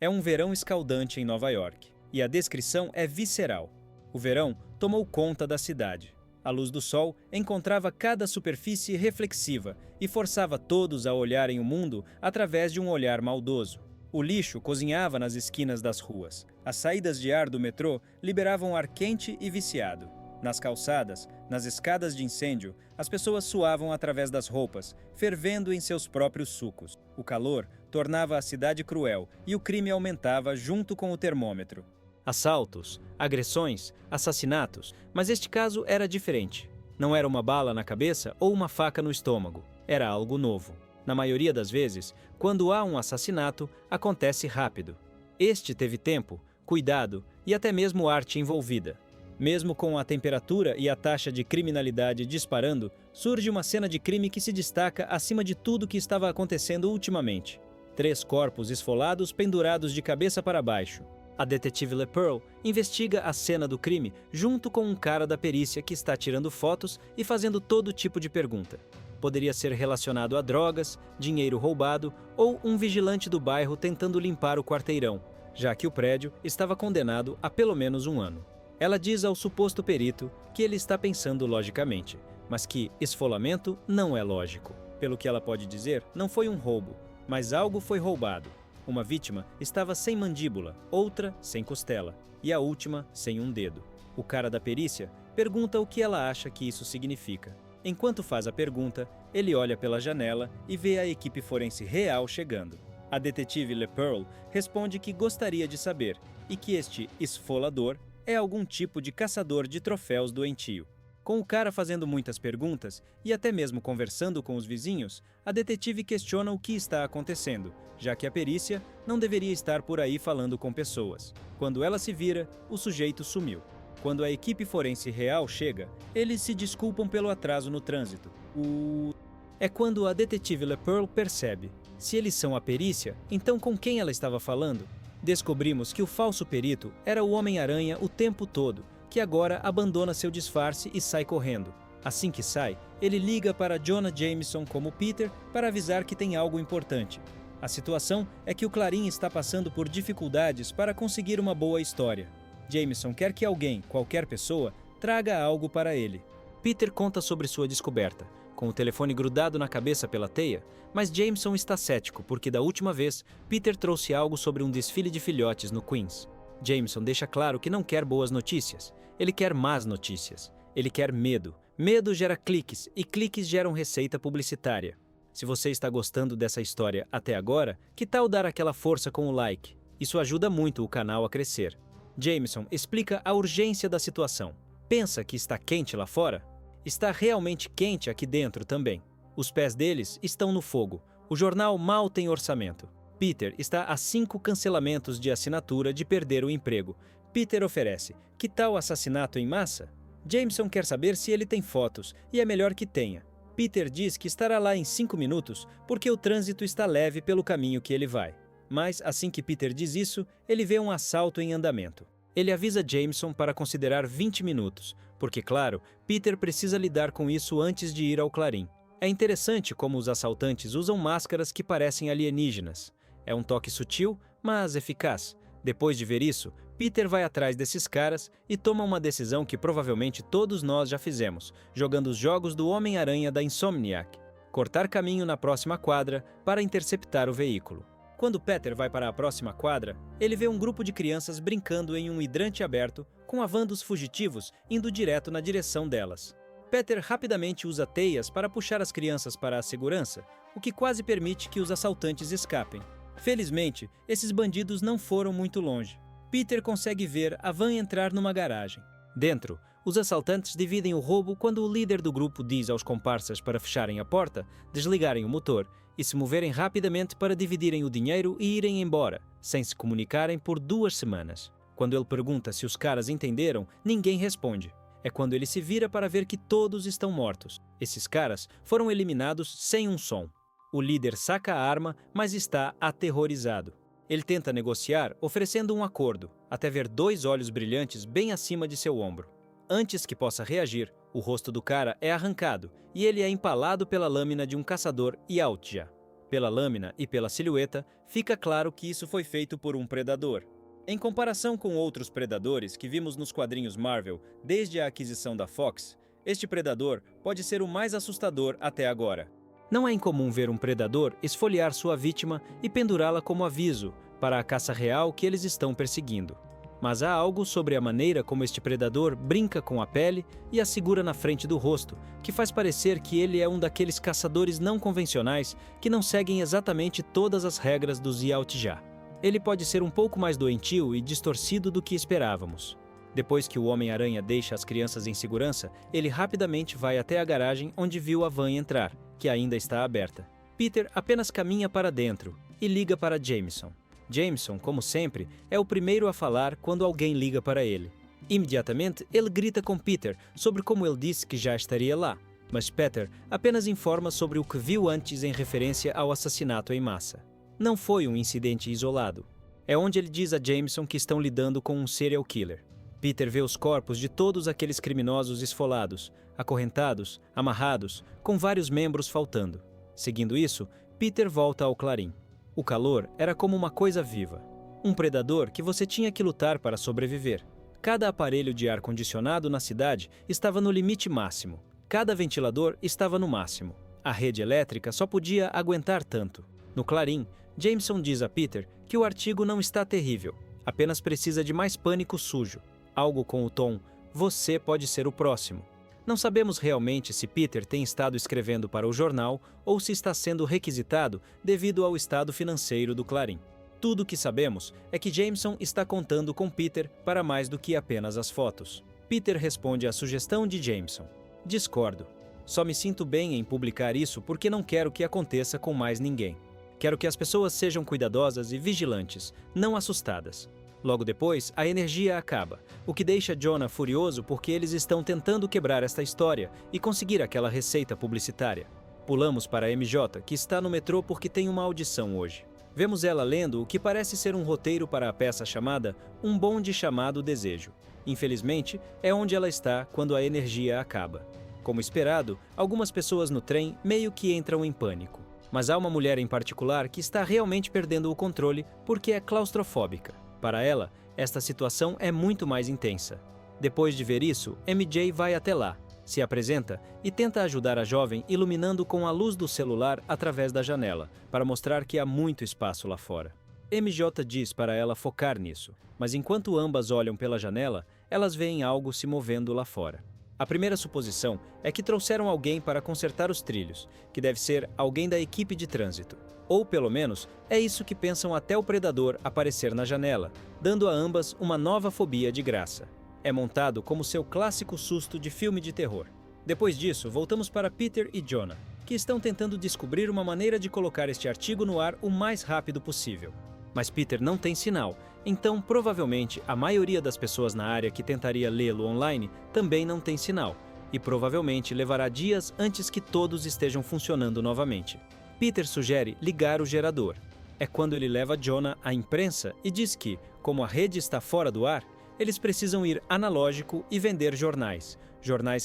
É um verão escaldante em Nova York, e a descrição é visceral. O verão tomou conta da cidade. A luz do sol encontrava cada superfície reflexiva e forçava todos a olharem o mundo através de um olhar maldoso. O lixo cozinhava nas esquinas das ruas. As saídas de ar do metrô liberavam ar quente e viciado. Nas calçadas, nas escadas de incêndio, as pessoas suavam através das roupas, fervendo em seus próprios sucos. O calor tornava a cidade cruel e o crime aumentava junto com o termômetro. Assaltos, agressões, assassinatos, mas este caso era diferente. Não era uma bala na cabeça ou uma faca no estômago. Era algo novo. Na maioria das vezes, quando há um assassinato, acontece rápido. Este teve tempo, cuidado e até mesmo arte envolvida. Mesmo com a temperatura e a taxa de criminalidade disparando, surge uma cena de crime que se destaca acima de tudo que estava acontecendo ultimamente. 3 corpos esfolados pendurados de cabeça para baixo. A detetive LePearl investiga a cena do crime junto com um cara da perícia que está tirando fotos e fazendo todo tipo de pergunta. Poderia ser relacionado a drogas, dinheiro roubado ou um vigilante do bairro tentando limpar o quarteirão, já que o prédio estava condenado a pelo menos 1 ano. Ela diz ao suposto perito que ele está pensando logicamente, mas que esfolamento não é lógico. Pelo que ela pode dizer, não foi um roubo, mas algo foi roubado. Uma vítima estava sem mandíbula, outra sem costela, e a última sem um dedo. O cara da perícia pergunta o que ela acha que isso significa. Enquanto faz a pergunta, ele olha pela janela e vê a equipe forense real chegando. A detetive LePearl responde que gostaria de saber, e que este esfolador é algum tipo de caçador de troféus doentio. Com o cara fazendo muitas perguntas e até mesmo conversando com os vizinhos, a detetive questiona o que está acontecendo, já que a perícia não deveria estar por aí falando com pessoas. Quando ela se vira, o sujeito sumiu. Quando a equipe forense real chega, eles se desculpam pelo atraso no trânsito. É quando a detetive LePearl percebe. Se eles são a perícia, então com quem ela estava falando? Descobrimos que o falso perito era o Homem-Aranha o tempo todo, que agora abandona seu disfarce e sai correndo. Assim que sai, ele liga para Jonah Jameson como Peter para avisar que tem algo importante. A situação é que o Clarim está passando por dificuldades para conseguir uma boa história. Jameson quer que alguém, qualquer pessoa, traga algo para ele. Peter conta sobre sua descoberta, com o telefone grudado na cabeça pela teia, mas Jameson está cético porque da última vez, Peter trouxe algo sobre um desfile de filhotes no Queens. Jameson deixa claro que não quer boas notícias, ele quer más notícias. Ele quer medo. Medo gera cliques e cliques geram receita publicitária. Se você está gostando dessa história até agora, que tal dar aquela força com o like? Isso ajuda muito o canal a crescer. Jameson explica a urgência da situação. Pensa que está quente lá fora? Está realmente quente aqui dentro também. Os pés deles estão no fogo. O jornal mal tem orçamento. Peter está a 5 cancelamentos de assinatura de perder o emprego. Peter oferece: que tal assassinato em massa? Jameson quer saber se ele tem fotos, e é melhor que tenha. Peter diz que estará lá em 5 minutos porque o trânsito está leve pelo caminho que ele vai. Mas assim que Peter diz isso, ele vê um assalto em andamento. Ele avisa Jameson para considerar 20 minutos, porque, claro, Peter precisa lidar com isso antes de ir ao Clarim. É interessante como os assaltantes usam máscaras que parecem alienígenas. É um toque sutil, mas eficaz. Depois de ver isso, Peter vai atrás desses caras e toma uma decisão que provavelmente todos nós já fizemos, jogando os jogos do Homem-Aranha da Insomniac: cortar caminho na próxima quadra para interceptar o veículo. Quando Peter vai para a próxima quadra, ele vê um grupo de crianças brincando em um hidrante aberto, com a van dos fugitivos indo direto na direção delas. Peter rapidamente usa teias para puxar as crianças para a segurança, o que quase permite que os assaltantes escapem. Felizmente, esses bandidos não foram muito longe. Peter consegue ver a van entrar numa garagem. Dentro, os assaltantes dividem o roubo quando o líder do grupo diz aos comparsas para fecharem a porta, desligarem o motor e se moverem rapidamente para dividirem o dinheiro e irem embora, sem se comunicarem por 2 semanas. Quando ele pergunta se os caras entenderam, ninguém responde. É quando ele se vira para ver que todos estão mortos. Esses caras foram eliminados sem um som. O líder saca a arma, mas está aterrorizado. Ele tenta negociar, oferecendo um acordo, até ver 2 olhos brilhantes bem acima de seu ombro. Antes que possa reagir, o rosto do cara é arrancado e ele é empalado pela lâmina de um caçador e out já. pela lâmina e pela silhueta, fica claro que isso foi feito por um predador. Em comparação com outros predadores que vimos nos quadrinhos Marvel desde a aquisição da Fox, este predador pode ser o mais assustador até agora. Não é incomum ver um predador esfoliar sua vítima e pendurá-la como aviso para a caça real que eles estão perseguindo. Mas há algo sobre a maneira como este predador brinca com a pele e a segura na frente do rosto, que faz parecer que ele é um daqueles caçadores não convencionais que não seguem exatamente todas as regras dos Yautja. Ele pode ser um pouco mais doentio e distorcido do que esperávamos. Depois que o Homem-Aranha deixa as crianças em segurança, ele rapidamente vai até a garagem onde viu a van entrar, que ainda está aberta. Peter apenas caminha para dentro e liga para Jameson. Jameson, como sempre, é o primeiro a falar quando alguém liga para ele. Imediatamente, ele grita com Peter sobre como ele disse que já estaria lá, mas Peter apenas informa sobre o que viu antes em referência ao assassinato em massa. Não foi um incidente isolado. É onde ele diz a Jameson que estão lidando com um serial killer. Peter vê os corpos de todos aqueles criminosos esfolados, acorrentados, amarrados, com vários membros faltando. Seguindo isso, Peter volta ao clarim. O calor era como uma coisa viva. Um predador que você tinha que lutar para sobreviver. Cada aparelho de ar-condicionado na cidade estava no limite máximo. Cada ventilador estava no máximo. A rede elétrica só podia aguentar tanto. No clarim, Jameson diz a Peter que o artigo não está terrível, apenas precisa de mais pânico sujo. Algo com o tom, você pode ser o próximo. Não sabemos realmente se Peter tem estado escrevendo para o jornal ou se está sendo requisitado devido ao estado financeiro do Clarim. Tudo o que sabemos é que Jameson está contando com Peter para mais do que apenas as fotos. Peter responde à sugestão de Jameson. Discordo. Só me sinto bem em publicar isso porque não quero que aconteça com mais ninguém. Quero que as pessoas sejam cuidadosas e vigilantes, não assustadas. Logo depois, a energia acaba, o que deixa Jonah furioso porque eles estão tentando quebrar esta história e conseguir aquela receita publicitária. Pulamos para a MJ, que está no metrô porque tem uma audição hoje. Vemos ela lendo o que parece ser um roteiro para a peça chamada Um Bonde Chamado Desejo. Infelizmente, é onde ela está quando a energia acaba. Como esperado, algumas pessoas no trem meio que entram em pânico. Mas há uma mulher em particular que está realmente perdendo o controle porque é claustrofóbica. Para ela, esta situação é muito mais intensa. Depois de ver isso, MJ vai até lá, se apresenta e tenta ajudar a jovem iluminando com a luz do celular através da janela, para mostrar que há muito espaço lá fora. MJ diz para ela focar nisso, mas enquanto ambas olham pela janela, elas veem algo se movendo lá fora. A primeira suposição é que trouxeram alguém para consertar os trilhos, que deve ser alguém da equipe de trânsito. Ou, pelo menos, é isso que pensam até o predador aparecer na janela, dando a ambas uma nova fobia de graça. É montado como seu clássico susto de filme de terror. Depois disso, voltamos para Peter e Jonah, que estão tentando descobrir uma maneira de colocar este artigo no ar o mais rápido possível. Mas Peter não tem sinal, então provavelmente a maioria das pessoas na área que tentaria lê-lo online também não tem sinal, e provavelmente levará dias antes que todos estejam funcionando novamente. Peter sugere ligar o gerador. É quando ele leva Jonah à imprensa e diz que, como a rede está fora do ar, eles precisam ir analógico e vender jornais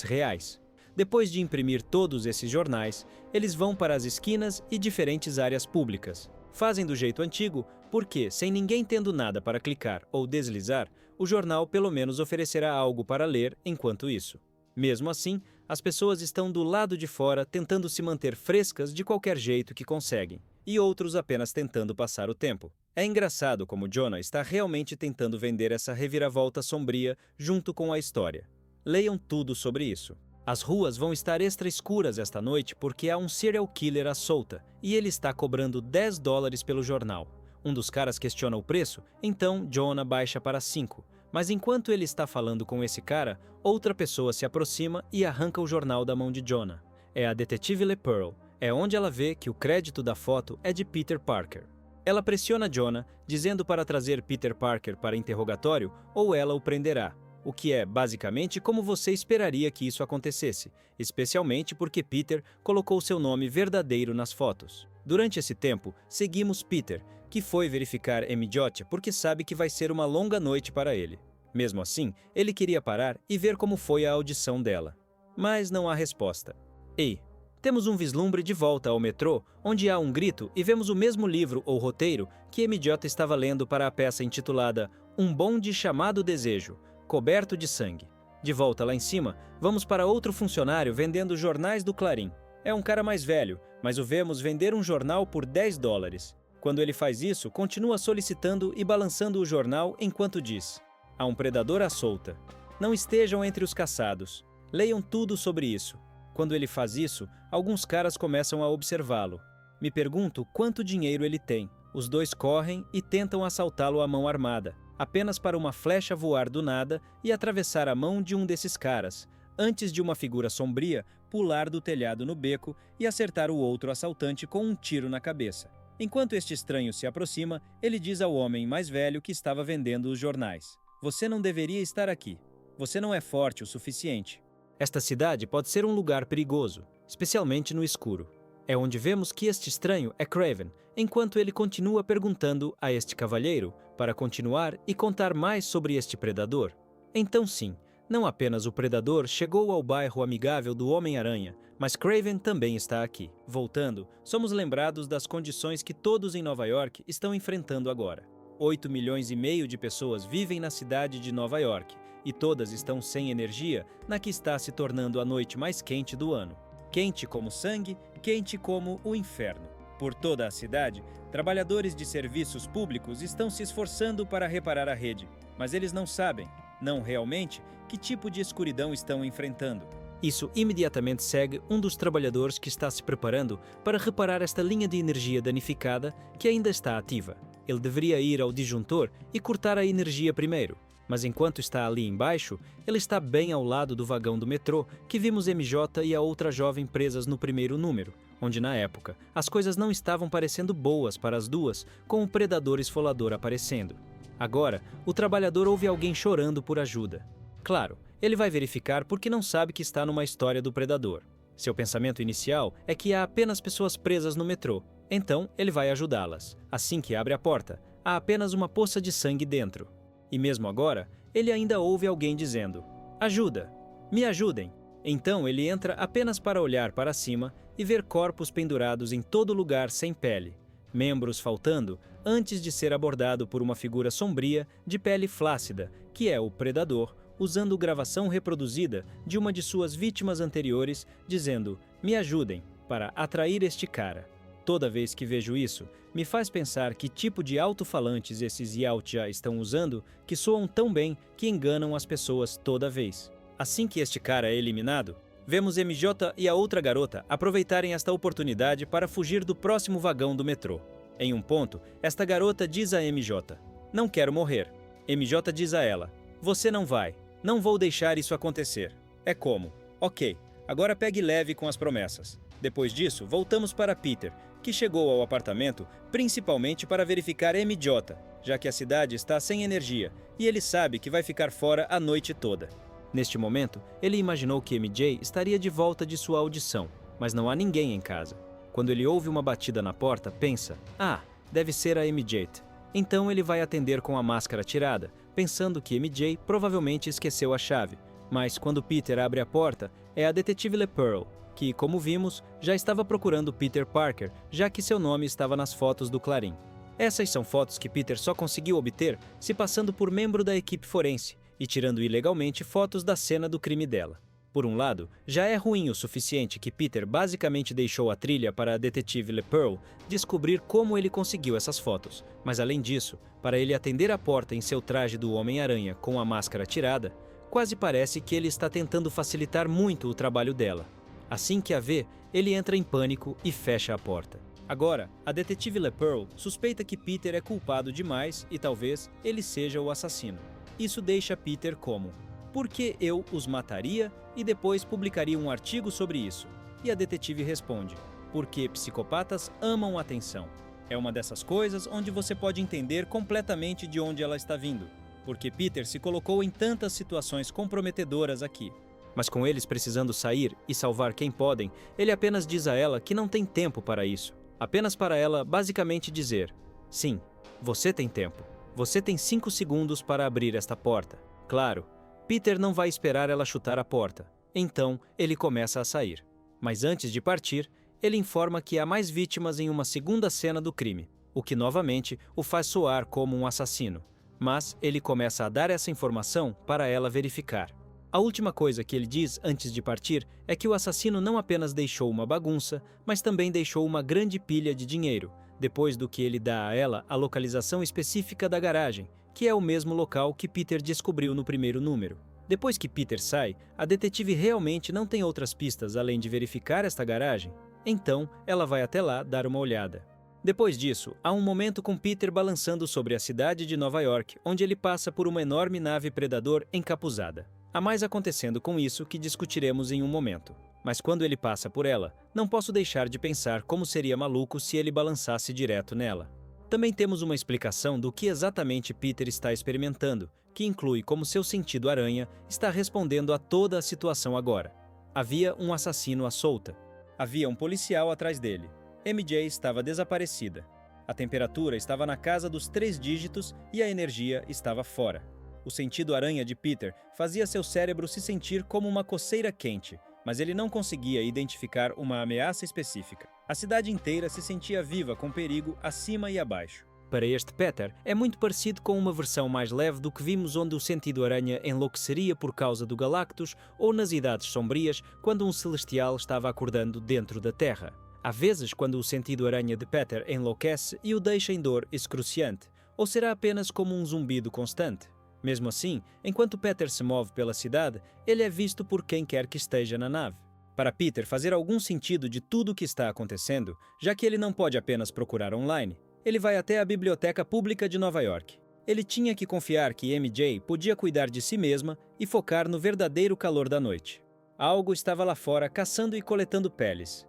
reais. Depois de imprimir todos esses jornais, eles vão para as esquinas e diferentes áreas públicas. Fazem do jeito antigo porque, sem ninguém tendo nada para clicar ou deslizar, o jornal pelo menos oferecerá algo para ler enquanto isso. Mesmo assim, as pessoas estão do lado de fora tentando se manter frescas de qualquer jeito que conseguem, e outros apenas tentando passar o tempo. É engraçado como Jonah está realmente tentando vender essa reviravolta sombria junto com a história. Leiam tudo sobre isso. As ruas vão estar extra escuras esta noite porque há um serial killer à solta e ele está cobrando $10 pelo jornal. Um dos caras questiona o preço, então Jonah baixa para 5. Mas enquanto ele está falando com esse cara, outra pessoa se aproxima e arranca o jornal da mão de Jonah. É a detetive LePearl. É onde ela vê que o crédito da foto é de Peter Parker. Ela pressiona Jonah, dizendo para trazer Peter Parker para interrogatório ou ela o prenderá. O que é, basicamente, como você esperaria que isso acontecesse, especialmente porque Peter colocou seu nome verdadeiro nas fotos. Durante esse tempo, seguimos Peter, que foi verificar MJ porque sabe que vai ser uma longa noite para ele. Mesmo assim, ele queria parar e ver como foi a audição dela. Mas não há resposta. Ei, Temos um vislumbre de volta ao metrô, onde há um grito e vemos o mesmo livro ou roteiro que MJ estava lendo para a peça intitulada Um Bonde Chamado Desejo, coberto de sangue. De volta lá em cima, vamos para outro funcionário vendendo jornais do Clarim. É um cara mais velho, mas o vemos vender um jornal por $10. Quando ele faz isso, continua solicitando e balançando o jornal enquanto diz: há um predador à solta. Não estejam entre os caçados. Leiam tudo sobre isso. Quando ele faz isso, alguns caras começam a observá-lo. Me pergunto quanto dinheiro ele tem. Os dois correm e tentam assaltá-lo à mão armada, apenas para uma flecha voar do nada e atravessar a mão de um desses caras, antes de uma figura sombria pular do telhado no beco e acertar o outro assaltante com um tiro na cabeça. Enquanto este estranho se aproxima, ele diz ao homem mais velho que estava vendendo os jornais: você não deveria estar aqui. Você não é forte o suficiente. Esta cidade pode ser um lugar perigoso, especialmente no escuro. É onde vemos que este estranho é Craven, enquanto ele continua perguntando a este cavalheiro para continuar e contar mais sobre este predador. Então sim, não apenas o predador chegou ao bairro amigável do Homem-Aranha, mas Craven também está aqui. Voltando, somos lembrados das condições que todos em Nova York estão enfrentando agora. 8,5 milhões de pessoas vivem na cidade de Nova York, e todas estão sem energia na que está se tornando a noite mais quente do ano. Quente como sangue, quente como o inferno. Por toda a cidade, trabalhadores de serviços públicos estão se esforçando para reparar a rede, mas eles não sabem, não realmente, que tipo de escuridão estão enfrentando. Isso imediatamente segue um dos trabalhadores que está se preparando para reparar esta linha de energia danificada que ainda está ativa. Ele deveria ir ao disjuntor e cortar a energia primeiro. Mas enquanto está ali embaixo, ele está bem ao lado do vagão do metrô que vimos MJ e a outra jovem presas no primeiro número, onde na época as coisas não estavam parecendo boas para as duas, com o predador esfolador aparecendo. Agora, o trabalhador ouve alguém chorando por ajuda. Claro, ele vai verificar porque não sabe que está numa história do predador. Seu pensamento inicial é que há apenas pessoas presas no metrô, então ele vai ajudá-las. Assim que abre a porta, há apenas uma poça de sangue dentro. E mesmo agora, ele ainda ouve alguém dizendo: ajuda! Me ajudem! Então ele entra apenas para olhar para cima e ver corpos pendurados em todo lugar sem pele, membros faltando, antes de ser abordado por uma figura sombria de pele flácida, que é o predador, usando gravação reproduzida de uma de suas vítimas anteriores, dizendo: me ajudem, para atrair este cara. Toda vez que vejo isso, me faz pensar que tipo de alto-falantes esses Yautja estão usando que soam tão bem que enganam as pessoas toda vez. Assim que este cara é eliminado, vemos MJ e a outra garota aproveitarem esta oportunidade para fugir do próximo vagão do metrô. Em um ponto, esta garota diz a MJ: não quero morrer. MJ diz a ela: você não vai. Não vou deixar isso acontecer. É como: ok, agora pegue leve com as promessas. Depois disso, voltamos para Peter, que chegou ao apartamento principalmente para verificar MJ, já que a cidade está sem energia e ele sabe que vai ficar fora a noite toda. Neste momento, ele imaginou que MJ estaria de volta de sua audição, mas não há ninguém em casa. Quando ele ouve uma batida na porta, pensa: ah, deve ser a MJ. Então ele vai atender com a máscara tirada, pensando que MJ provavelmente esqueceu a chave. Mas quando Peter abre a porta, é a detetive LePearl, que, como vimos, já estava procurando Peter Parker, já que seu nome estava nas fotos do Clarim. Essas são fotos que Peter só conseguiu obter se passando por membro da equipe forense e tirando ilegalmente fotos da cena do crime dela. Por um lado, já é ruim o suficiente que Peter basicamente deixou a trilha para a detetive LePearl descobrir como ele conseguiu essas fotos, mas além disso, para ele atender a porta em seu traje do Homem-Aranha com a máscara tirada, quase parece que ele está tentando facilitar muito o trabalho dela. Assim que a vê, ele entra em pânico e fecha a porta. Agora, a detetive LePearl suspeita que Peter é culpado demais e talvez ele seja o assassino. Isso deixa Peter como: por que eu os mataria e depois publicaria um artigo sobre isso? E a detetive responde: porque psicopatas amam atenção. É uma dessas coisas onde você pode entender completamente de onde ela está vindo, porque Peter se colocou em tantas situações comprometedoras aqui. Mas com eles precisando sair e salvar quem podem, ele apenas diz a ela que não tem tempo para isso. Apenas para ela basicamente dizer: sim, você tem tempo. Você tem 5 segundos para abrir esta porta. Claro, Peter não vai esperar ela chutar a porta. Então, ele começa a sair. Mas antes de partir, ele informa que há mais vítimas em uma segunda cena do crime, o que novamente o faz soar como um assassino. Mas ele começa a dar essa informação para ela verificar. A última coisa que ele diz antes de partir é que o assassino não apenas deixou uma bagunça, mas também deixou uma grande pilha de dinheiro, depois do que ele dá a ela a localização específica da garagem, que é o mesmo local que Peter descobriu no primeiro número. Depois que Peter sai, a detetive realmente não tem outras pistas além de verificar esta garagem. Então, ela vai até lá dar uma olhada. Depois disso, há um momento com Peter balançando sobre a cidade de Nova York, onde ele passa por uma enorme nave predador encapuzada. Há mais acontecendo com isso que discutiremos em um momento. Mas quando ele passa por ela, não posso deixar de pensar como seria maluco se ele balançasse direto nela. Também temos uma explicação do que exatamente Peter está experimentando, que inclui como seu sentido aranha está respondendo a toda a situação agora. Havia um assassino à solta. Havia um policial atrás dele. MJ estava desaparecida. A temperatura estava na casa dos 3 dígitos e a energia estava fora. O sentido aranha de Peter fazia seu cérebro se sentir como uma coceira quente, mas ele não conseguia identificar uma ameaça específica. A cidade inteira se sentia viva com perigo acima e abaixo. Para este Peter, é muito parecido com uma versão mais leve do que vimos onde o sentido aranha enlouqueceria por causa do Galactus ou nas Idades Sombrias, quando um celestial estava acordando dentro da Terra. Há vezes quando o sentido aranha de Peter enlouquece e o deixa em dor excruciante, ou será apenas como um zumbido constante? Mesmo assim, enquanto Peter se move pela cidade, ele é visto por quem quer que esteja na nave. Para Peter fazer algum sentido de tudo o que está acontecendo, já que ele não pode apenas procurar online, ele vai até a Biblioteca Pública de Nova York. Ele tinha que confiar que MJ podia cuidar de si mesma e focar no verdadeiro calor da noite. Algo estava lá fora caçando e coletando peles,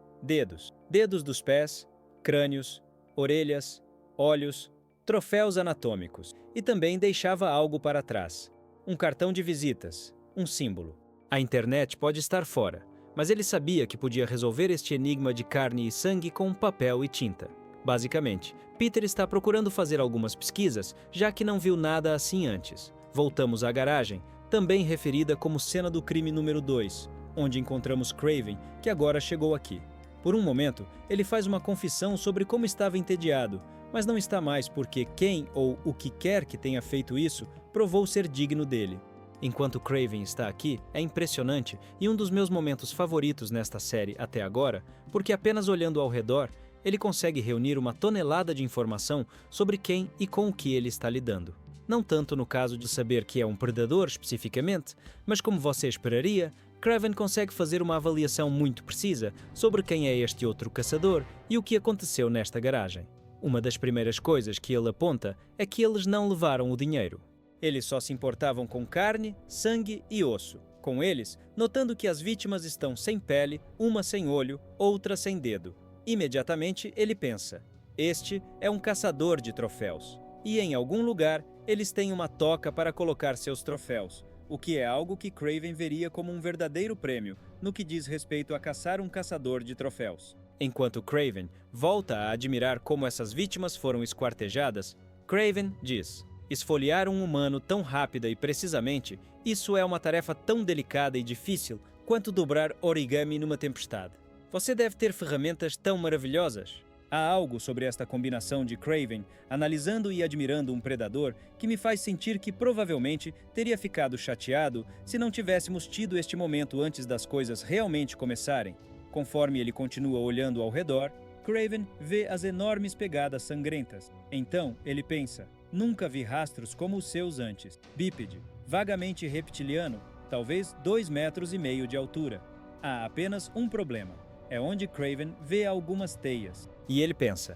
dedos dos pés, crânios, orelhas, olhos, troféus anatômicos, e também deixava algo para trás. Um cartão de visitas, um símbolo. A internet pode estar fora, mas ele sabia que podia resolver este enigma de carne e sangue com papel e tinta. Basicamente, Peter está procurando fazer algumas pesquisas, já que não viu nada assim antes. Voltamos à garagem, também referida como cena do crime número 2, onde encontramos Kraven, que agora chegou aqui. Por um momento, ele faz uma confissão sobre como estava entediado, mas não está mais porque quem ou o que quer que tenha feito isso provou ser digno dele. Enquanto Kraven está aqui, é impressionante e um dos meus momentos favoritos nesta série até agora, porque apenas olhando ao redor, ele consegue reunir uma tonelada de informação sobre quem e com o que ele está lidando. Não tanto no caso de saber que é um predador especificamente, mas como você esperaria, Kraven consegue fazer uma avaliação muito precisa sobre quem é este outro caçador e o que aconteceu nesta garagem. Uma das primeiras coisas que ele aponta é que eles não levaram o dinheiro. Eles só se importavam com carne, sangue e osso. Com eles, notando que as vítimas estão sem pele, uma sem olho, outra sem dedo. Imediatamente ele pensa: este é um caçador de troféus. E em algum lugar, eles têm uma toca para colocar seus troféus, o que é algo que Kraven veria como um verdadeiro prêmio no que diz respeito a caçar um caçador de troféus. Enquanto Kraven volta a admirar como essas vítimas foram esquartejadas, Kraven diz: esfoliar um humano tão rápida e precisamente, isso é uma tarefa tão delicada e difícil quanto dobrar origami numa tempestade. Você deve ter ferramentas tão maravilhosas. Há algo sobre esta combinação de Kraven, analisando e admirando um predador, que me faz sentir que provavelmente teria ficado chateado se não tivéssemos tido este momento antes das coisas realmente começarem. Conforme ele continua olhando ao redor, Kraven vê as enormes pegadas sangrentas. Então, ele pensa: nunca vi rastros como os seus antes. Bípede, vagamente reptiliano, talvez 2,5 metros de altura. Há apenas um problema. É onde Kraven vê algumas teias. E ele pensa: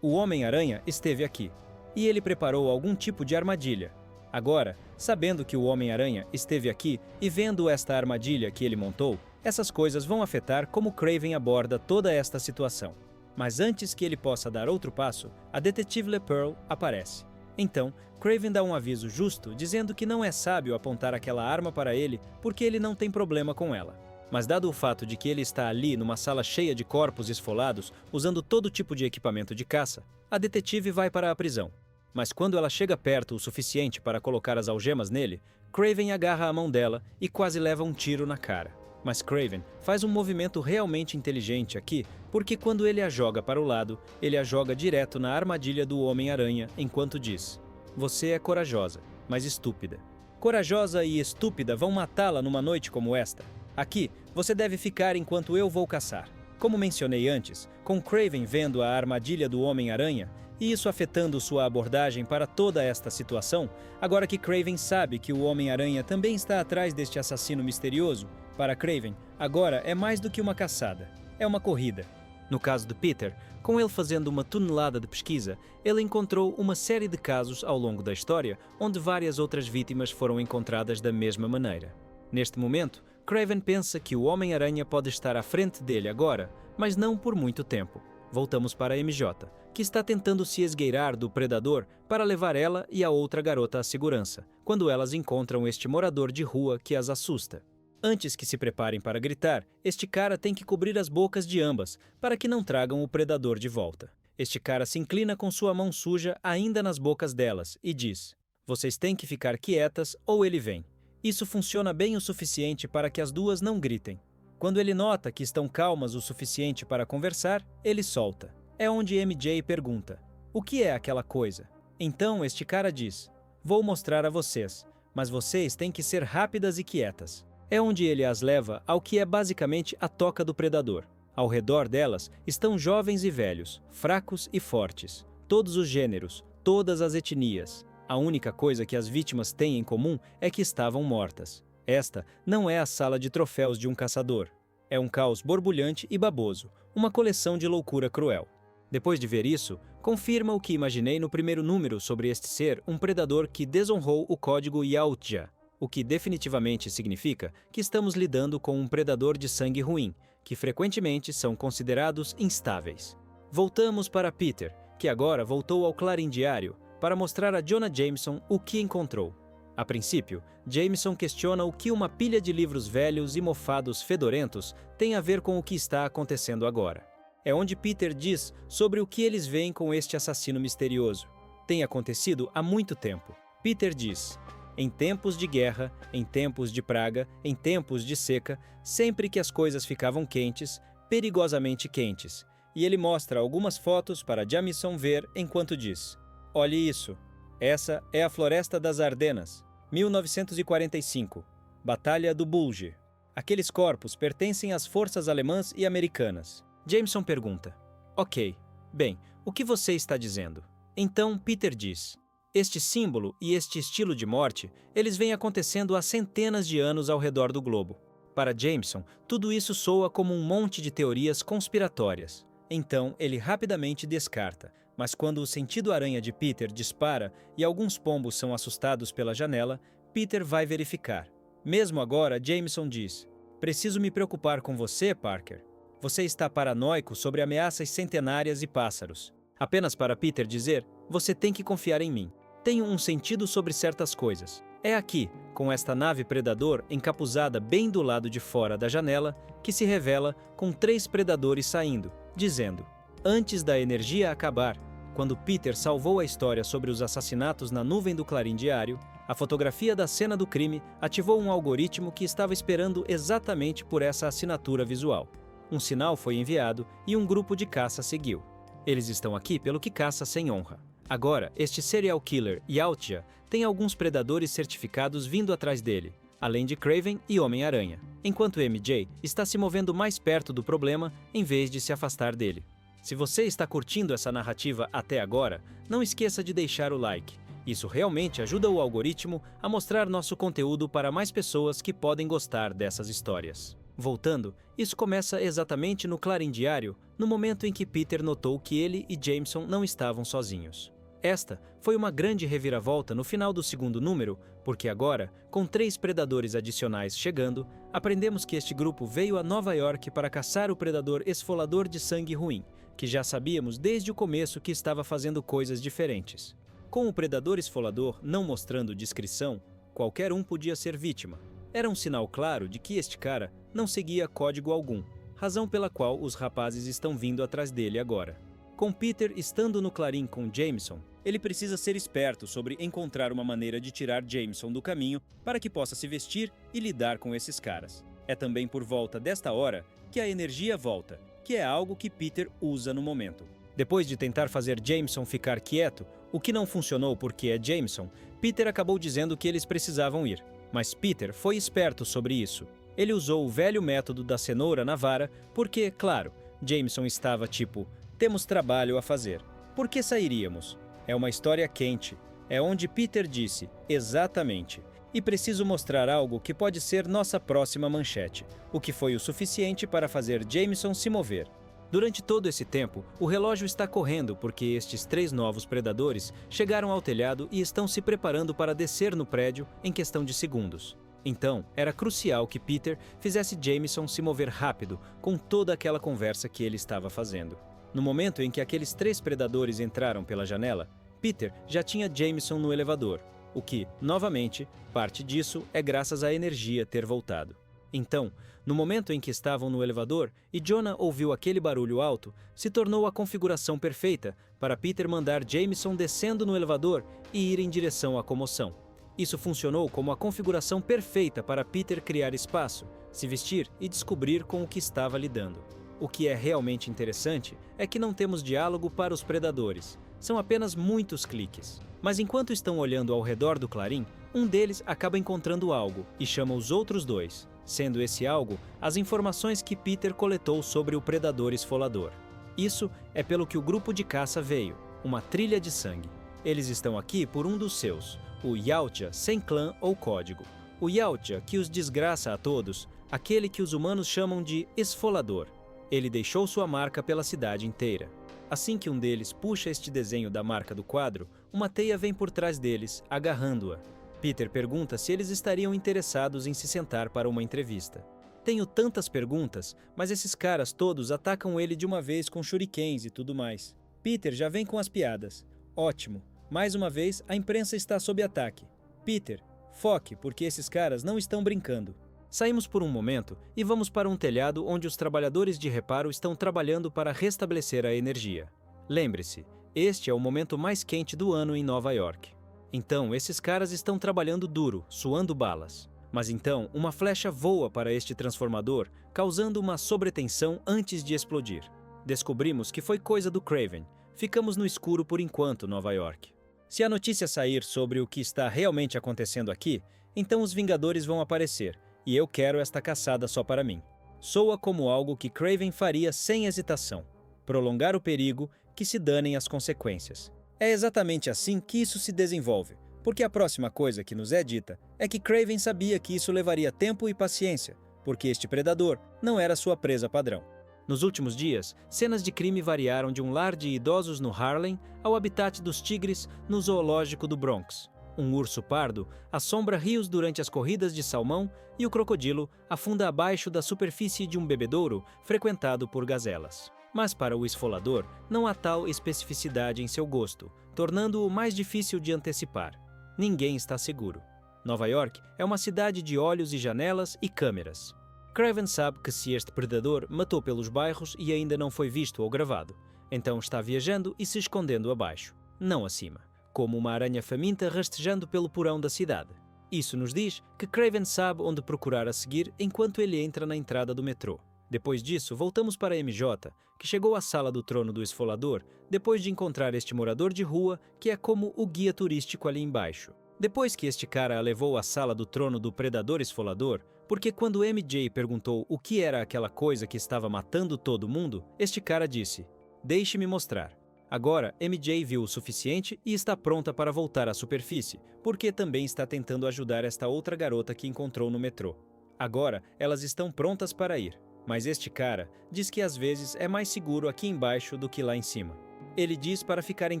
o Homem-Aranha esteve aqui. E ele preparou algum tipo de armadilha. Agora, sabendo que o Homem-Aranha esteve aqui e vendo esta armadilha que ele montou, essas coisas vão afetar como Kraven aborda toda esta situação. Mas antes que ele possa dar outro passo, a detetive LePearl aparece. Então, Kraven dá um aviso justo dizendo que não é sábio apontar aquela arma para ele porque ele não tem problema com ela. Mas dado o fato de que ele está ali numa sala cheia de corpos esfolados, usando todo tipo de equipamento de caça, a detetive vai para a prisão. Mas quando ela chega perto o suficiente para colocar as algemas nele, Kraven agarra a mão dela e quase leva um tiro na cara. Mas Kraven faz um movimento realmente inteligente aqui, porque quando ele a joga para o lado, ele a joga direto na armadilha do Homem-Aranha enquanto diz: "Você é corajosa, mas estúpida. Corajosa e estúpida vão matá-la numa noite como esta. Aqui, você deve ficar enquanto eu vou caçar." Como mencionei antes, com Kraven vendo a armadilha do Homem-Aranha, e isso afetando sua abordagem para toda esta situação, agora que Kraven sabe que o Homem-Aranha também está atrás deste assassino misterioso, para Kraven, agora é mais do que uma caçada, é uma corrida. No caso de Peter, com ele fazendo uma tonelada de pesquisa, ele encontrou uma série de casos ao longo da história onde várias outras vítimas foram encontradas da mesma maneira. Neste momento, Kraven pensa que o Homem-Aranha pode estar à frente dele agora, mas não por muito tempo. Voltamos para MJ, que está tentando se esgueirar do predador para levar ela e a outra garota à segurança, quando elas encontram este morador de rua que as assusta. Antes que se preparem para gritar, este cara tem que cobrir as bocas de ambas, para que não tragam o predador de volta. Este cara se inclina com sua mão suja ainda nas bocas delas e diz: "Vocês têm que ficar quietas ou ele vem." Isso funciona bem o suficiente para que as duas não gritem. Quando ele nota que estão calmas o suficiente para conversar, ele solta. É onde MJ pergunta: "O que é aquela coisa?" Então este cara diz: "Vou mostrar a vocês, mas vocês têm que ser rápidas e quietas." É onde ele as leva ao que é basicamente a toca do predador. Ao redor delas estão jovens e velhos, fracos e fortes, todos os gêneros, todas as etnias. A única coisa que as vítimas têm em comum é que estavam mortas. Esta não é a sala de troféus de um caçador. É um caos borbulhante e baboso, uma coleção de loucura cruel. Depois de ver isso, confirma o que imaginei no primeiro número sobre este ser, um predador que desonrou o código Yautja, o que definitivamente significa que estamos lidando com um predador de sangue ruim, que frequentemente são considerados instáveis. Voltamos para Peter, que agora voltou ao Clarim Diário para mostrar a Jonah Jameson o que encontrou. A princípio, Jameson questiona o que uma pilha de livros velhos e mofados fedorentos tem a ver com o que está acontecendo agora. É onde Peter diz sobre o que eles veem com este assassino misterioso. Tem acontecido há muito tempo. Peter diz: "Em tempos de guerra, em tempos de praga, em tempos de seca, sempre que as coisas ficavam quentes, perigosamente quentes." E ele mostra algumas fotos para Jameson ver enquanto diz: "Olhe isso. Essa é a Floresta das Ardenas, 1945, Batalha do Bulge. Aqueles corpos pertencem às forças alemãs e americanas." Jameson pergunta: "Ok, bem, o que você está dizendo?" Então Peter diz: "Este símbolo e este estilo de morte, eles vêm acontecendo há centenas de anos ao redor do globo." Para Jameson, tudo isso soa como um monte de teorias conspiratórias. Então ele rapidamente descarta, mas quando o sentido aranha de Peter dispara e alguns pombos são assustados pela janela, Peter vai verificar. Mesmo agora, Jameson diz: "Preciso me preocupar com você, Parker. Você está paranoico sobre ameaças centenárias e pássaros." Apenas para Peter dizer: "Você tem que confiar em mim. Tenho um sentido sobre certas coisas." É aqui, com esta nave predador encapuzada bem do lado de fora da janela, que se revela com 3 predadores saindo, dizendo: "Antes da energia acabar." Quando Peter salvou a história sobre os assassinatos na nuvem do Clarim Diário, a fotografia da cena do crime ativou um algoritmo que estava esperando exatamente por essa assinatura visual. Um sinal foi enviado e um grupo de caça seguiu. Eles estão aqui pelo que caça sem honra. Agora, este serial killer, Yautja, tem alguns predadores certificados vindo atrás dele, além de Kraven e Homem-Aranha, enquanto MJ está se movendo mais perto do problema em vez de se afastar dele. Se você está curtindo essa narrativa até agora, não esqueça de deixar o like. Isso realmente ajuda o algoritmo a mostrar nosso conteúdo para mais pessoas que podem gostar dessas histórias. Voltando, isso começa exatamente no Clarim Diário, no momento em que Peter notou que ele e Jameson não estavam sozinhos. Esta foi uma grande reviravolta no final do segundo número, porque agora, com 3 predadores adicionais chegando, aprendemos que este grupo veio a Nova York para caçar o predador esfolador de sangue ruim, que já sabíamos desde o começo que estava fazendo coisas diferentes. Com o predador esfolador não mostrando descrição, qualquer um podia ser vítima. Era um sinal claro de que este cara não seguia código algum, razão pela qual os rapazes estão vindo atrás dele agora. Com Peter estando no Clarim com Jameson, ele precisa ser esperto sobre encontrar uma maneira de tirar Jameson do caminho para que possa se vestir e lidar com esses caras. É também por volta desta hora que a energia volta, que é algo que Peter usa no momento. Depois de tentar fazer Jameson ficar quieto, o que não funcionou porque é Jameson, Peter acabou dizendo que eles precisavam ir. Mas Peter foi esperto sobre isso. Ele usou o velho método da cenoura na vara porque, claro, Jameson estava tipo, temos trabalho a fazer. Por que sairíamos? É uma história quente. É onde Peter disse, exatamente. E preciso mostrar algo que pode ser nossa próxima manchete, o que foi o suficiente para fazer Jameson se mover. Durante todo esse tempo, o relógio está correndo porque estes 3 novos predadores chegaram ao telhado e estão se preparando para descer no prédio em questão de segundos. Então, era crucial que Peter fizesse Jameson se mover rápido com toda aquela conversa que ele estava fazendo. No momento em que aqueles 3 predadores entraram pela janela, Peter já tinha Jameson no elevador, o que, novamente, parte disso é graças à energia ter voltado. Então, no momento em que estavam no elevador e Jonah ouviu aquele barulho alto, se tornou a configuração perfeita para Peter mandar Jameson descendo no elevador e ir em direção à comoção. Isso funcionou como a configuração perfeita para Peter criar espaço, se vestir e descobrir com o que estava lidando. O que é realmente interessante é que não temos diálogo para os predadores, são apenas muitos cliques. Mas enquanto estão olhando ao redor do clarim, um deles acaba encontrando algo e chama os outros 2. Sendo esse algo as informações que Peter coletou sobre o predador esfolador. Isso é pelo que o grupo de caça veio, uma trilha de sangue. Eles estão aqui por um dos seus, o Yautja sem clã ou código. O Yautja que os desgraça a todos, aquele que os humanos chamam de esfolador. Ele deixou sua marca pela cidade inteira. Assim que um deles puxa este desenho da marca do quadro, uma teia vem por trás deles, agarrando-a. Peter pergunta se eles estariam interessados em se sentar para uma entrevista. Tenho tantas perguntas, mas esses caras todos atacam ele de uma vez com shurikens e tudo mais. Peter já vem com as piadas. Ótimo. Mais uma vez, a imprensa está sob ataque. Peter, foque, porque esses caras não estão brincando. Saímos por um momento e vamos para um telhado onde os trabalhadores de reparo estão trabalhando para restabelecer a energia. Lembre-se, este é o momento mais quente do ano em Nova York. Então, esses caras estão trabalhando duro, suando balas. Mas então, uma flecha voa para este transformador, causando uma sobretensão antes de explodir. Descobrimos que foi coisa do Kraven. Ficamos no escuro por enquanto, Nova York. Se a notícia sair sobre o que está realmente acontecendo aqui, então os Vingadores vão aparecer, e eu quero esta caçada só para mim. Soa como algo que Kraven faria sem hesitação. Prolongar o perigo, que se danem as consequências. É exatamente assim que isso se desenvolve, porque a próxima coisa que nos é dita é que Kraven sabia que isso levaria tempo e paciência, porque este predador não era sua presa padrão. Nos últimos dias, cenas de crime variaram de um lar de idosos no Harlem ao habitat dos tigres no zoológico do Bronx. Um urso pardo assombra rios durante as corridas de salmão e o crocodilo afunda abaixo da superfície de um bebedouro frequentado por gazelas. Mas para o esfolador, não há tal especificidade em seu gosto, tornando-o mais difícil de antecipar. Ninguém está seguro. Nova York é uma cidade de olhos e janelas e câmeras. Kraven sabe que se este predador matou pelos bairros e ainda não foi visto ou gravado, então está viajando e se escondendo abaixo, não acima, como uma aranha faminta rastejando pelo porão da cidade. Isso nos diz que Kraven sabe onde procurar a seguir enquanto ele entra na entrada do metrô. Depois disso, voltamos para MJ, que chegou à sala do trono do esfolador depois de encontrar este morador de rua que é como o guia turístico ali embaixo. Depois que este cara a levou à sala do trono do predador esfolador, porque quando MJ perguntou o que era aquela coisa que estava matando todo mundo, este cara disse, "Deixe-me mostrar." Agora, MJ viu o suficiente e está pronta para voltar à superfície, porque também está tentando ajudar esta outra garota que encontrou no metrô. Agora, elas estão prontas para ir. Mas este cara diz que às vezes é mais seguro aqui embaixo do que lá em cima. Ele diz para ficarem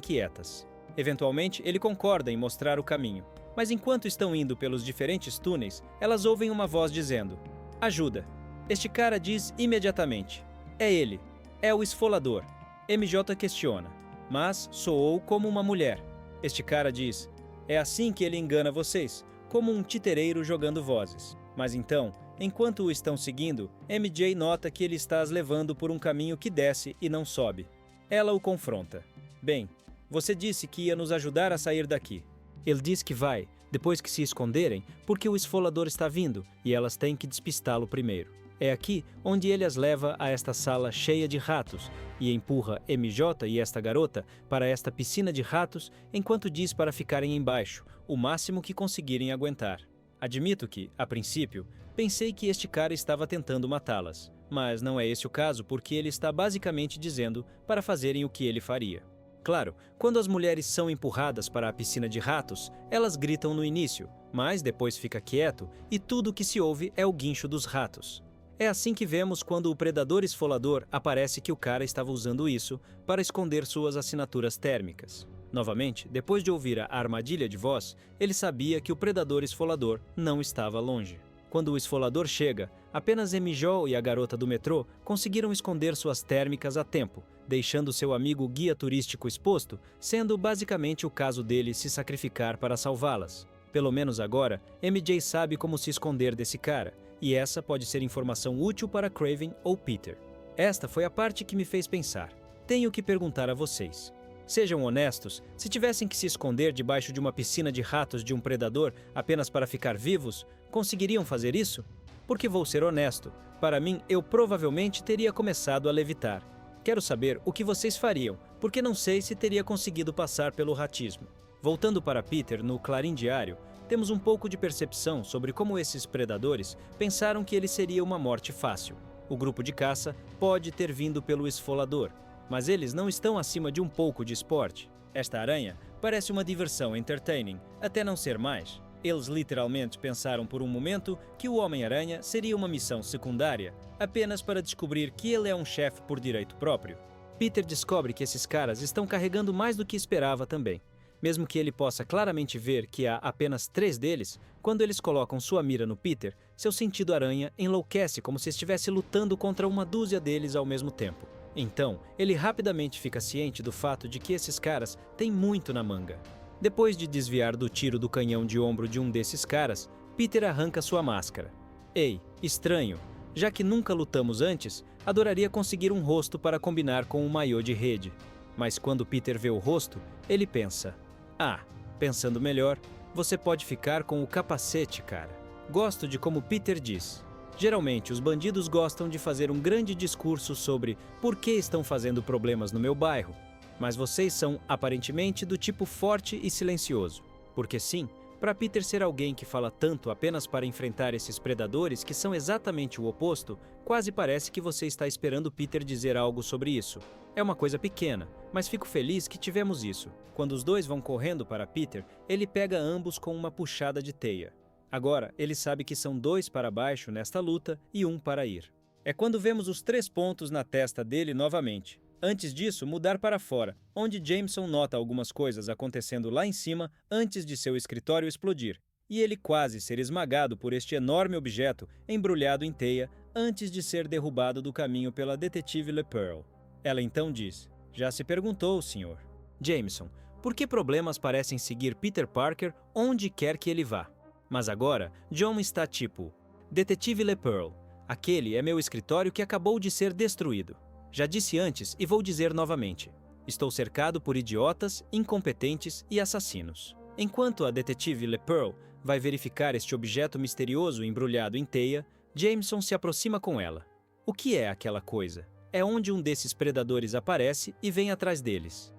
quietas. Eventualmente, ele concorda em mostrar o caminho. Mas enquanto estão indo pelos diferentes túneis, elas ouvem uma voz dizendo, "Ajuda." Este cara diz imediatamente, "É ele. É o esfolador." MJ questiona, mas soou como uma mulher. Este cara diz, "É assim que ele engana vocês, como um titereiro jogando vozes." Mas então, enquanto o estão seguindo, MJ nota que ele está as levando por um caminho que desce e não sobe. Ela o confronta. "Bem, você disse que ia nos ajudar a sair daqui." Ele diz que vai, depois que se esconderem, porque o esfolador está vindo e elas têm que despistá-lo primeiro. É aqui onde ele as leva a esta sala cheia de ratos e empurra MJ e esta garota para esta piscina de ratos enquanto diz para ficarem embaixo, o máximo que conseguirem aguentar. Admito que, a princípio, pensei que este cara estava tentando matá-las, mas não é esse o caso porque ele está basicamente dizendo para fazerem o que ele faria. Claro, quando as mulheres são empurradas para a piscina de ratos, elas gritam no início, mas depois fica quieto e tudo o que se ouve é o guincho dos ratos. É assim que vemos quando o predador esfolador aparece que o cara estava usando isso para esconder suas assinaturas térmicas. Novamente, depois de ouvir a armadilha de voz, ele sabia que o predador esfolador não estava longe. Quando o esfolador chega, apenas MJ e a garota do metrô conseguiram esconder suas térmicas a tempo, deixando seu amigo guia turístico exposto, sendo basicamente o caso dele se sacrificar para salvá-las. Pelo menos agora, MJ sabe como se esconder desse cara, e essa pode ser informação útil para Kraven ou Peter. Esta foi a parte que me fez pensar. Tenho que perguntar a vocês. Sejam honestos, se tivessem que se esconder debaixo de uma piscina de ratos de um predador apenas para ficar vivos, conseguiriam fazer isso? Porque vou ser honesto, para mim eu provavelmente teria começado a levitar. Quero saber o que vocês fariam, porque não sei se teria conseguido passar pelo ratismo. Voltando para Peter no Clarim Diário, temos um pouco de percepção sobre como esses predadores pensaram que ele seria uma morte fácil. O grupo de caça pode ter vindo pelo esfolador, mas eles não estão acima de um pouco de esporte. Esta aranha parece uma diversão entertaining, até não ser mais. Eles literalmente pensaram por um momento que o Homem-Aranha seria uma missão secundária, apenas para descobrir que ele é um chefe por direito próprio. Peter descobre que esses caras estão carregando mais do que esperava também. Mesmo que ele possa claramente ver que há apenas 3 deles, quando eles colocam sua mira no Peter, seu sentido aranha enlouquece como se estivesse lutando contra uma dúzia deles ao mesmo tempo. Então, ele rapidamente fica ciente do fato de que esses caras têm muito na manga. Depois de desviar do tiro do canhão de ombro de um desses caras, Peter arranca sua máscara. Ei, estranho, já que nunca lutamos antes, adoraria conseguir um rosto para combinar com um maiô de rede. Mas quando Peter vê o rosto, ele pensa: pensando melhor, você pode ficar com o capacete, cara. Gosto de como Peter diz. Geralmente, os bandidos gostam de fazer um grande discurso sobre por que estão fazendo problemas no meu bairro. Mas vocês são, aparentemente, do tipo forte e silencioso. Porque sim, para Peter ser alguém que fala tanto apenas para enfrentar esses predadores que são exatamente o oposto, quase parece que você está esperando Peter dizer algo sobre isso. É uma coisa pequena, mas fico feliz que tivemos isso. Quando os dois vão correndo para Peter, ele pega ambos com uma puxada de teia. Agora, ele sabe que são 2 para baixo nesta luta e 1 para ir. É quando vemos os 3 pontos na testa dele novamente. Antes disso, mudar para fora, onde Jameson nota algumas coisas acontecendo lá em cima antes de seu escritório explodir, e ele quase ser esmagado por este enorme objeto embrulhado em teia antes de ser derrubado do caminho pela detetive LePearl. Ela então diz: já se perguntou, senhor Jameson, por que problemas parecem seguir Peter Parker onde quer que ele vá? Mas agora, John está tipo: detetive LePearl, aquele é meu escritório que acabou de ser destruído. Já disse antes e vou dizer novamente. Estou cercado por idiotas, incompetentes e assassinos. Enquanto a detetive LePearl vai verificar este objeto misterioso embrulhado em teia, Jameson se aproxima com ela. O que é aquela coisa? É onde um desses predadores aparece e vem atrás deles.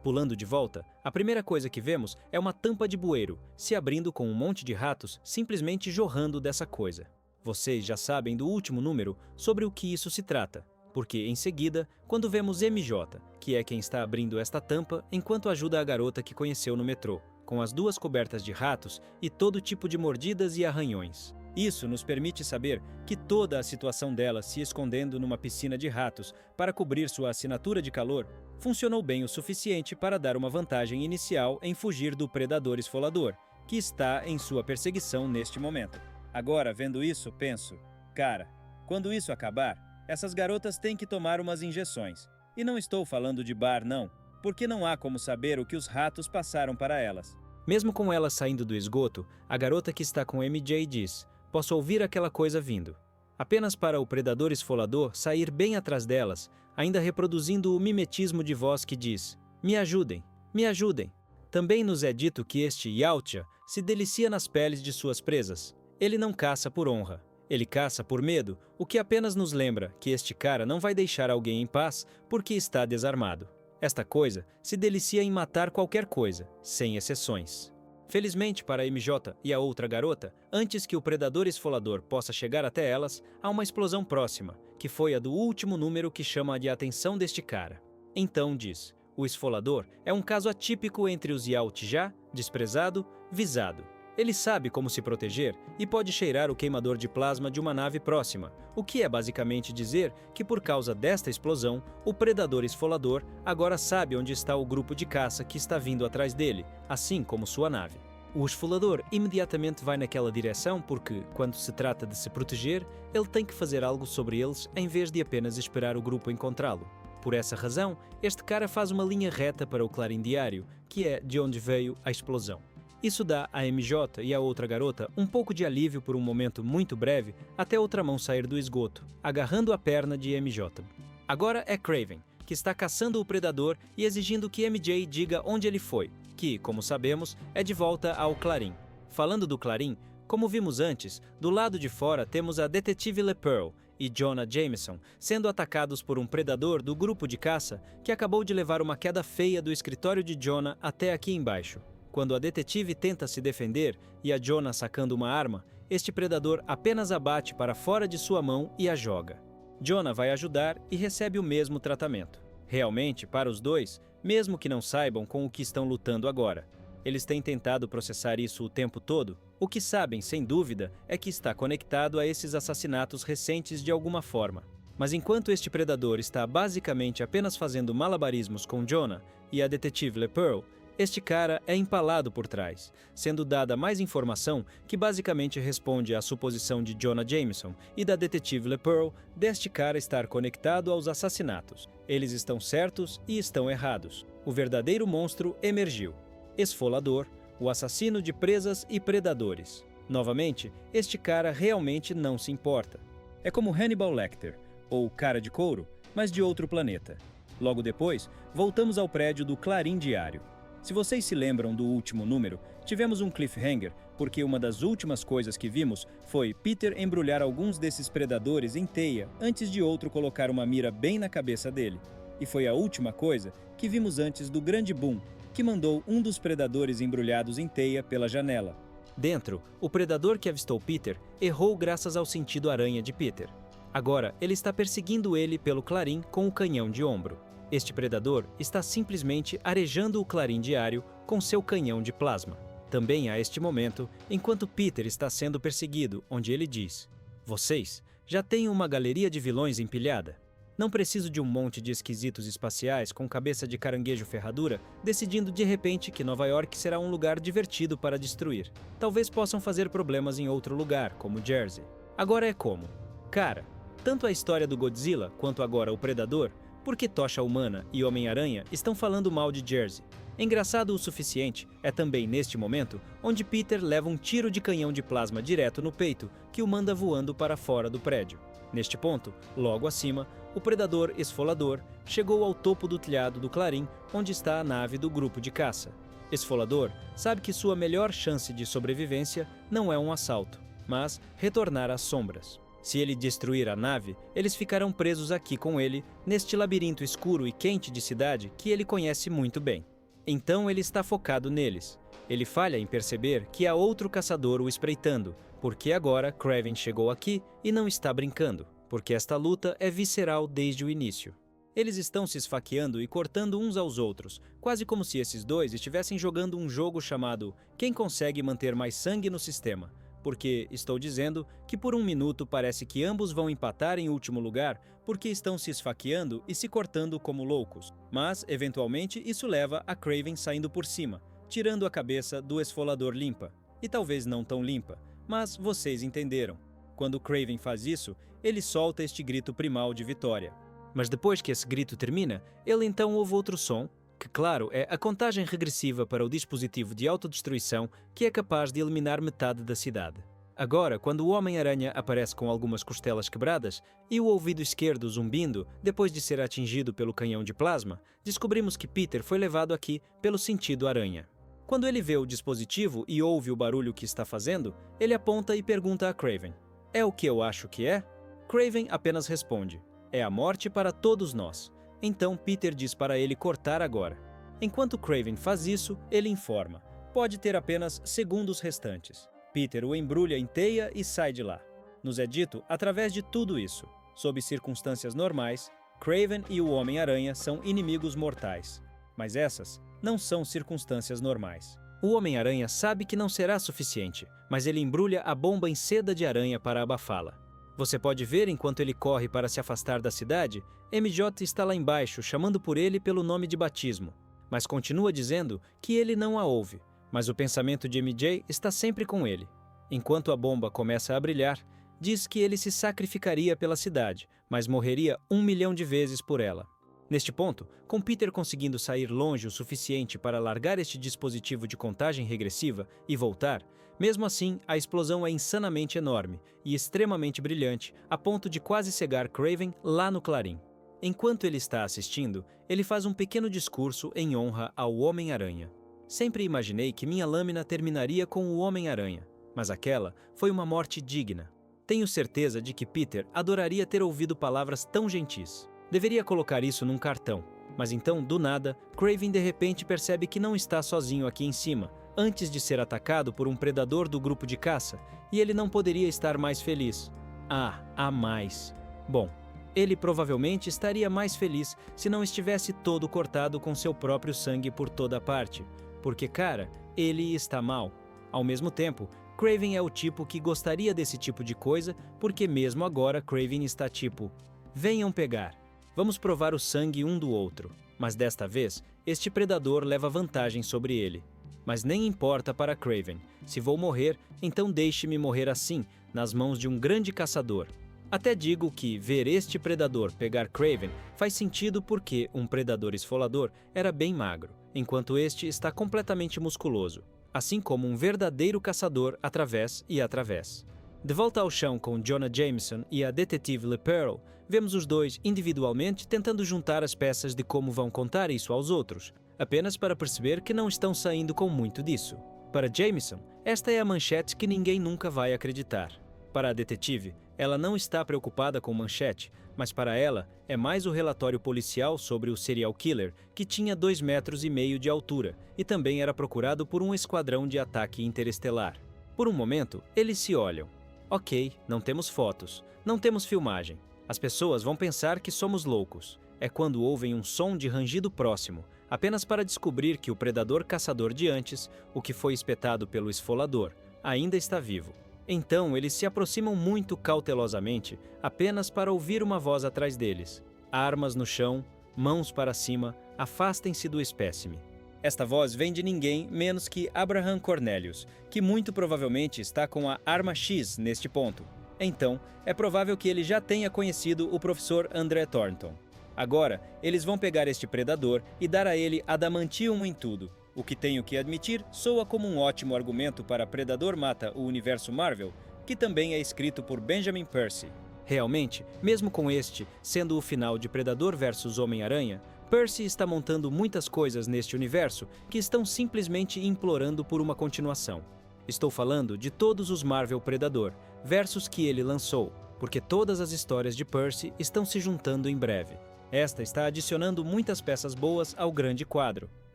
Pulando de volta, a primeira coisa que vemos é uma tampa de bueiro, se abrindo com um monte de ratos simplesmente jorrando dessa coisa. Vocês já sabem do último número sobre o que isso se trata, porque em seguida, quando vemos MJ, que é quem está abrindo esta tampa enquanto ajuda a garota que conheceu no metrô, com as 2 cobertas de ratos e todo tipo de mordidas e arranhões. Isso nos permite saber que toda a situação dela se escondendo numa piscina de ratos para cobrir sua assinatura de calor funcionou bem o suficiente para dar uma vantagem inicial em fugir do predador esfolador, que está em sua perseguição neste momento. Agora, vendo isso, penso: cara, quando isso acabar, essas garotas têm que tomar umas injeções. E não estou falando de bar, não, porque não há como saber o que os ratos passaram para elas. Mesmo com elas saindo do esgoto, a garota que está com MJ diz: posso ouvir aquela coisa vindo. Apenas para o predador esfolador sair bem atrás delas, ainda reproduzindo o mimetismo de voz que diz: me ajudem, me ajudem. Também nos é dito que este Yautja se delicia nas peles de suas presas. Ele não caça por honra. Ele caça por medo, o que apenas nos lembra que este cara não vai deixar alguém em paz porque está desarmado. Esta coisa se delicia em matar qualquer coisa, sem exceções. Felizmente para a MJ e a outra garota, antes que o predador esfolador possa chegar até elas, há uma explosão próxima, que foi a do último número que chama a atenção deste cara. Então diz, o esfolador é um caso atípico entre os Yaut já, desprezado, visado. Ele sabe como se proteger e pode cheirar o queimador de plasma de uma nave próxima, o que é basicamente dizer que por causa desta explosão, o predador esfolador agora sabe onde está o grupo de caça que está vindo atrás dele, assim como sua nave. O esfolador imediatamente vai naquela direção porque, quando se trata de se proteger, ele tem que fazer algo sobre eles em vez de apenas esperar o grupo encontrá-lo. Por essa razão, este cara faz uma linha reta para o Clarim Diário, que é de onde veio a explosão. Isso dá à MJ e à outra garota um pouco de alívio por um momento muito breve até outra mão sair do esgoto, agarrando a perna de MJ. Agora é Kraven, que está caçando o predador e exigindo que MJ diga onde ele foi, que, como sabemos, é de volta ao Clarim. Falando do Clarim, como vimos antes, do lado de fora temos a detetive LePearl e Jonah Jameson sendo atacados por um predador do grupo de caça que acabou de levar uma queda feia do escritório de Jonah até aqui embaixo. Quando a detetive tenta se defender e a Jonah sacando uma arma, este predador apenas a bate para fora de sua mão e a joga. Jonah vai ajudar e recebe o mesmo tratamento. Realmente, para os dois, mesmo que não saibam com o que estão lutando agora, eles têm tentado processar isso o tempo todo, o que sabem, sem dúvida, é que está conectado a esses assassinatos recentes de alguma forma. Mas enquanto este predador está basicamente apenas fazendo malabarismos com Jonah e a detetive LePearl, este cara é empalado por trás, sendo dada mais informação que basicamente responde à suposição de Jonah Jameson e da detetive LePearl deste cara estar conectado aos assassinatos. Eles estão certos e estão errados. O verdadeiro monstro emergiu. Esfolador, o assassino de presas e predadores. Novamente, este cara realmente não se importa. É como Hannibal Lecter, ou Cara de Couro, mas de outro planeta. Logo depois, voltamos ao prédio do Clarim Diário. Se vocês se lembram do último número, tivemos um cliffhanger porque uma das últimas coisas que vimos foi Peter embrulhar alguns desses predadores em teia antes de outro colocar uma mira bem na cabeça dele. E foi a última coisa que vimos antes do grande boom, que mandou um dos predadores embrulhados em teia pela janela. Dentro, o predador que avistou Peter errou graças ao sentido aranha de Peter. Agora, ele está perseguindo ele pelo Clarim com o canhão de ombro. Este predador está simplesmente arejando o Clarim Diário com seu canhão de plasma. Também a este momento, enquanto Peter está sendo perseguido, onde ele diz: "Vocês já têm uma galeria de vilões empilhada? Não preciso de um monte de esquisitos espaciais com cabeça de caranguejo ferradura decidindo de repente que Nova York será um lugar divertido para destruir. Talvez possam fazer problemas em outro lugar, como Jersey. Agora é como? Cara, tanto a história do Godzilla quanto agora o Predador, porque Tocha Humana e Homem-Aranha estão falando mal de Jersey. Engraçado o suficiente é também neste momento onde Peter leva um tiro de canhão de plasma direto no peito que o manda voando para fora do prédio. Neste ponto, logo acima, o predador esfolador chegou ao topo do telhado do Clarim, onde está a nave do grupo de caça. Esfolador sabe que sua melhor chance de sobrevivência não é um assalto, mas retornar às sombras. Se ele destruir a nave, eles ficarão presos aqui com ele, neste labirinto escuro e quente de cidade que ele conhece muito bem. Então ele está focado neles. Ele falha em perceber que há outro caçador o espreitando, porque agora Kraven chegou aqui e não está brincando, porque esta luta é visceral desde o início. Eles estão se esfaqueando e cortando uns aos outros, quase como se esses dois estivessem jogando um jogo chamado Quem Consegue Manter Mais Sangue no Sistema. Porque estou dizendo que por um minuto parece que ambos vão empatar em último lugar porque estão se esfaqueando e se cortando como loucos. Mas, eventualmente, isso leva a Kraven saindo por cima, tirando a cabeça do esfolador limpa. E talvez não tão limpa, mas vocês entenderam. Quando Kraven faz isso, ele solta este grito primal de vitória. Mas depois que esse grito termina, ele então ouve outro som, que claro é a contagem regressiva para o dispositivo de autodestruição que é capaz de eliminar metade da cidade. Agora, quando o Homem-Aranha aparece com algumas costelas quebradas e o ouvido esquerdo zumbindo depois de ser atingido pelo canhão de plasma, descobrimos que Peter foi levado aqui pelo sentido aranha. Quando ele vê o dispositivo e ouve o barulho que está fazendo, ele aponta e pergunta a Kraven: "É o que eu acho que é?" Kraven apenas responde: "É a morte para todos nós." Então Peter diz para ele cortar agora. Enquanto Kraven faz isso, ele informa: pode ter apenas segundos restantes. Peter o embrulha em teia e sai de lá. Nos é dito, através de tudo isso, sob circunstâncias normais, Kraven e o Homem-Aranha são inimigos mortais. Mas essas não são circunstâncias normais. O Homem-Aranha sabe que não será suficiente, mas ele embrulha a bomba em seda de aranha para abafá-la. Você pode ver enquanto ele corre para se afastar da cidade, MJ está lá embaixo chamando por ele pelo nome de batismo, mas continua dizendo que ele não a ouve, mas o pensamento de MJ está sempre com ele. Enquanto a bomba começa a brilhar, diz que ele se sacrificaria pela cidade, mas morreria 1 milhão de vezes por ela. Neste ponto, com Peter conseguindo sair longe o suficiente para largar este dispositivo de contagem regressiva e voltar, mesmo assim a explosão é insanamente enorme e extremamente brilhante, a ponto de quase cegar Kraven lá no clarim. Enquanto ele está assistindo, ele faz um pequeno discurso em honra ao Homem-Aranha. Sempre imaginei que minha lâmina terminaria com o Homem-Aranha, mas aquela foi uma morte digna. Tenho certeza de que Peter adoraria ter ouvido palavras tão gentis. Deveria colocar isso num cartão, mas então, do nada, Kraven de repente percebe que não está sozinho aqui em cima, antes de ser atacado por um predador do grupo de caça, e ele não poderia estar mais feliz. Há mais. Bom, ele provavelmente estaria mais feliz se não estivesse todo cortado com seu próprio sangue por toda parte, porque, cara, ele está mal. Ao mesmo tempo, Kraven é o tipo que gostaria desse tipo de coisa, porque mesmo agora Kraven está tipo: venham pegar. Vamos provar o sangue um do outro, mas desta vez, este predador leva vantagem sobre ele. Mas nem importa para Kraven. Se vou morrer, então deixe-me morrer assim, nas mãos de um grande caçador. Até digo que ver este predador pegar Kraven faz sentido porque um predador esfolador era bem magro, enquanto este está completamente musculoso, assim como um verdadeiro caçador através e através. De volta ao chão com Jonah Jameson e a detetive LePearl, vemos os dois individualmente tentando juntar as peças de como vão contar isso aos outros, apenas para perceber que não estão saindo com muito disso. Para Jameson, esta é a manchete que ninguém nunca vai acreditar. Para a detetive, ela não está preocupada com manchete, mas para ela é mais o relatório policial sobre o serial killer, que tinha 2,5 metros de altura e também era procurado por um esquadrão de ataque interestelar. Por um momento, eles se olham. Ok, não temos fotos, não temos filmagem. As pessoas vão pensar que somos loucos. É quando ouvem um som de rangido próximo, apenas para descobrir que o predador caçador de antes, o que foi espetado pelo esfolador, ainda está vivo. Então eles se aproximam muito cautelosamente, apenas para ouvir uma voz atrás deles. Armas no chão, mãos para cima, afastem-se do espécime. Esta voz vem de ninguém menos que Abraham Cornelius, que muito provavelmente está com a arma X neste ponto. Então, é provável que ele já tenha conhecido o professor André Thornton. Agora, eles vão pegar este predador e dar a ele adamantium em tudo. O que tenho que admitir soa como um ótimo argumento para Predador mata o universo Marvel, que também é escrito por Benjamin Percy. Realmente, mesmo com este sendo o final de Predador vs Homem-Aranha, Percy está montando muitas coisas neste universo que estão simplesmente implorando por uma continuação. Estou falando de todos os Marvel Predador, versos que ele lançou, porque todas as histórias de Percy estão se juntando em breve. Esta está adicionando muitas peças boas ao grande quadro,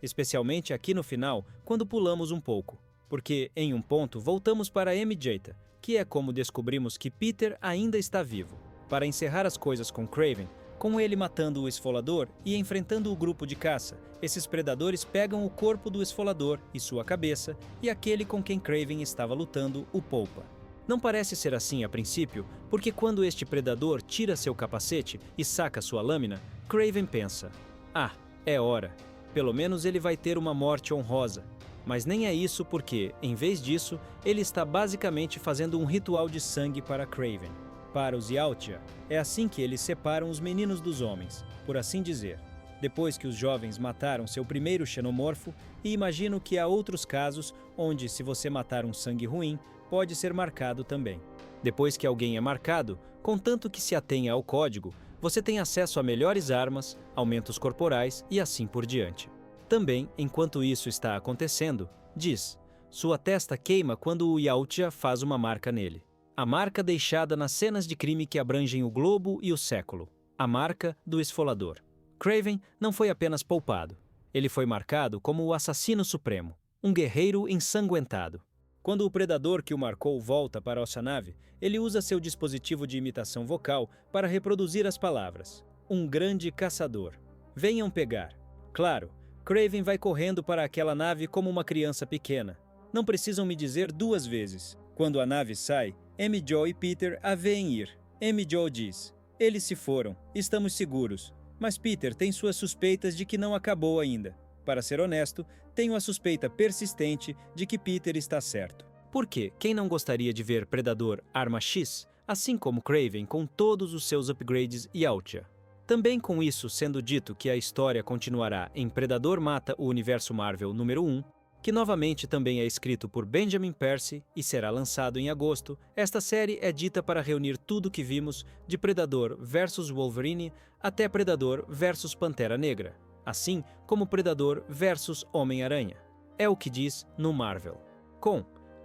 especialmente aqui no final, quando pulamos um pouco, porque em um ponto voltamos para MJ, que é como descobrimos que Peter ainda está vivo. Para encerrar as coisas com Kraven, com ele matando o esfolador e enfrentando o grupo de caça, esses predadores pegam o corpo do esfolador e sua cabeça, e aquele com quem Kraven estava lutando o poupa. Não parece ser assim a princípio, porque quando este predador tira seu capacete e saca sua lâmina, Kraven pensa: ah, é hora. Pelo menos ele vai ter uma morte honrosa. Mas nem é isso porque, em vez disso, ele está basicamente fazendo um ritual de sangue para Kraven. Para os Yautja, é assim que eles separam os meninos dos homens, por assim dizer. Depois que os jovens mataram seu primeiro xenomorfo, e imagino que há outros casos onde, se você matar um sangue ruim, pode ser marcado também. Depois que alguém é marcado, contanto que se atenha ao código, você tem acesso a melhores armas, aumentos corporais e assim por diante. Também, enquanto isso está acontecendo, Diz: sua testa queima quando o Yautja faz uma marca nele. A marca deixada nas cenas de crime que abrangem o globo e o século. A marca do esfolador. Kraven não foi apenas poupado. Ele foi marcado como o assassino supremo, um guerreiro ensanguentado. Quando o predador que o marcou volta para a sua nave, ele usa seu dispositivo de imitação vocal para reproduzir as palavras. Um grande caçador. Venham pegar. Claro, Kraven vai correndo para aquela nave como uma criança pequena. Não precisam me dizer duas vezes. Quando a nave sai, M-Joe e Peter a veem ir. M-Joe diz: eles se foram, estamos seguros. Mas Peter tem suas suspeitas de que não acabou ainda. Para ser honesto, tenho a suspeita persistente de que Peter está certo. Porque quem não gostaria de ver Predador Arma X, assim como Kraven com todos os seus upgrades e Yautja? Também com isso sendo dito que a história continuará em Predador Mata o Universo Marvel número 1, que novamente também é escrito por Benjamin Percy e será lançado em agosto, esta série é dita para reunir tudo que vimos de Predador vs Wolverine até Predador vs Pantera Negra, assim como Predador vs Homem-Aranha. É o que diz no Marvel.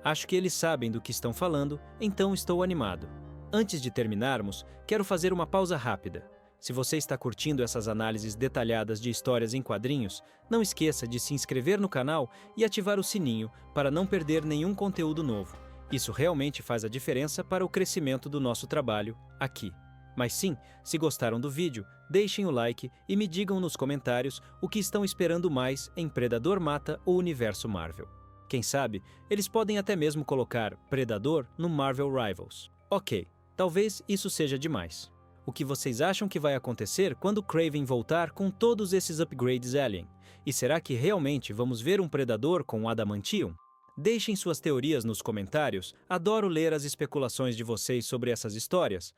Acho que eles sabem do que estão falando, então estou animado. Antes de terminarmos, quero fazer uma pausa rápida. Se você está curtindo essas análises detalhadas de histórias em quadrinhos, não esqueça de se inscrever no canal e ativar o sininho para não perder nenhum conteúdo novo. Isso realmente faz a diferença para o crescimento do nosso trabalho aqui. Mas sim, se gostaram do vídeo, deixem o like e me digam nos comentários o que estão esperando mais em Predador Mata o Universo Marvel. Quem sabe, eles podem até mesmo colocar Predador no Marvel Rivals. Ok, talvez isso seja demais. O que vocês acham que vai acontecer quando Kraven voltar com todos esses upgrades Alien? E será que realmente vamos ver um Predador com Adamantium? Deixem suas teorias nos comentários, adoro ler as especulações de vocês sobre essas histórias.